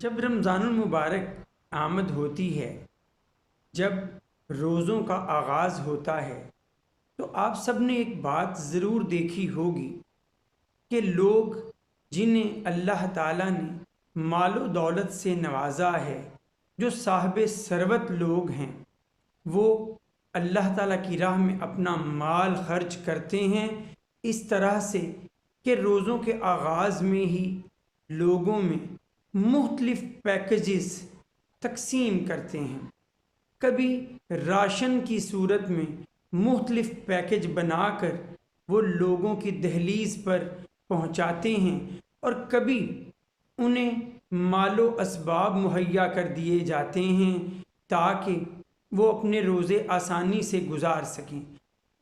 جب رمضان المبارک آمد ہوتی ہے، جب روزوں کا آغاز ہوتا ہے، تو آپ سب نے ایک بات ضرور دیکھی ہوگی کہ لوگ جنہیں اللہ تعالیٰ نے مال و دولت سے نوازا ہے، جو صاحب ثروت لوگ ہیں، وہ اللہ تعالیٰ کی راہ میں اپنا مال خرچ کرتے ہیں، اس طرح سے کہ روزوں کے آغاز میں ہی لوگوں میں مختلف پیکیجز تقسیم کرتے ہیں۔ کبھی راشن کی صورت میں مختلف پیکج بنا کر وہ لوگوں کی دہلیز پر پہنچاتے ہیں، اور کبھی انہیں مال و اسباب مہیا کر دیے جاتے ہیں تاکہ وہ اپنے روزے آسانی سے گزار سکیں۔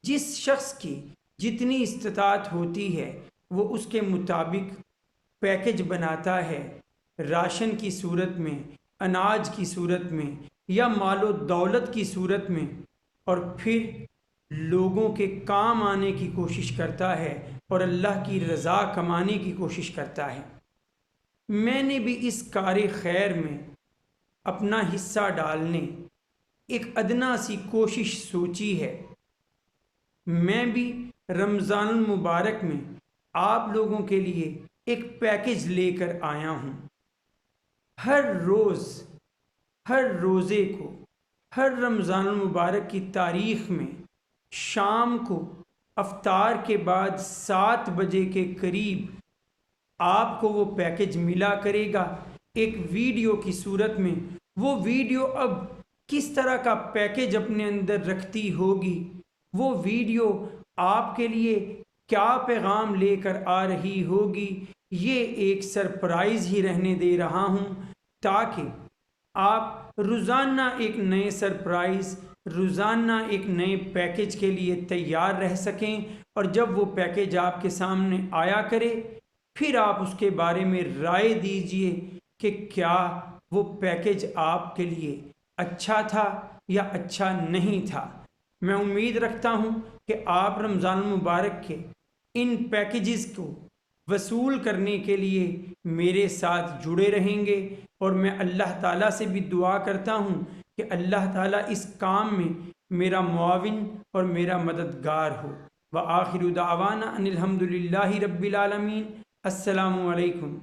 جس شخص کی جتنی استطاعت ہوتی ہے وہ اس کے مطابق پیکج بناتا ہے، راشن کی صورت میں، اناج کی صورت میں، یا مال و دولت کی صورت میں، اور پھر لوگوں کے کام آنے کی کوشش کرتا ہے اور اللہ کی رضا کمانے کی کوشش کرتا ہے۔ میں نے بھی اس کار خیر میں اپنا حصہ ڈالنے ایک ادنا سی کوشش سوچی ہے۔ میں بھی رمضان المبارک میں آپ لوگوں کے لیے ایک پیکج لے کر آیا ہوں۔ ہر روز، ہر روزے کو، ہر رمضان المبارک کی تاریخ میں شام کو افطار کے بعد 7 بجے کے قریب آپ کو وہ پیکج ملا کرے گا ایک ویڈیو کی صورت میں۔ وہ ویڈیو اب کس طرح کا پیکج اپنے اندر رکھتی ہوگی، وہ ویڈیو آپ کے لیے کیا پیغام لے کر آ رہی ہوگی، یہ ایک سرپرائز ہی رہنے دے رہا ہوں تاکہ آپ روزانہ ایک نئے سرپرائز، روزانہ ایک نئے پیکج کے لیے تیار رہ سکیں، اور جب وہ پیکج آپ کے سامنے آیا کرے پھر آپ اس کے بارے میں رائے دیجئے کہ کیا وہ پیکج آپ کے لیے اچھا تھا یا اچھا نہیں تھا۔ میں امید رکھتا ہوں کہ آپ رمضان المبارک کے ان پیکجز کو وصول کرنے کے لیے میرے ساتھ جڑے رہیں گے، اور میں اللہ تعالیٰ سے بھی دعا کرتا ہوں کہ اللہ تعالیٰ اس کام میں میرا معاون اور میرا مددگار ہو۔ وآخر دعوانا ان الحمد للہ رب العالمین۔ السلام علیکم۔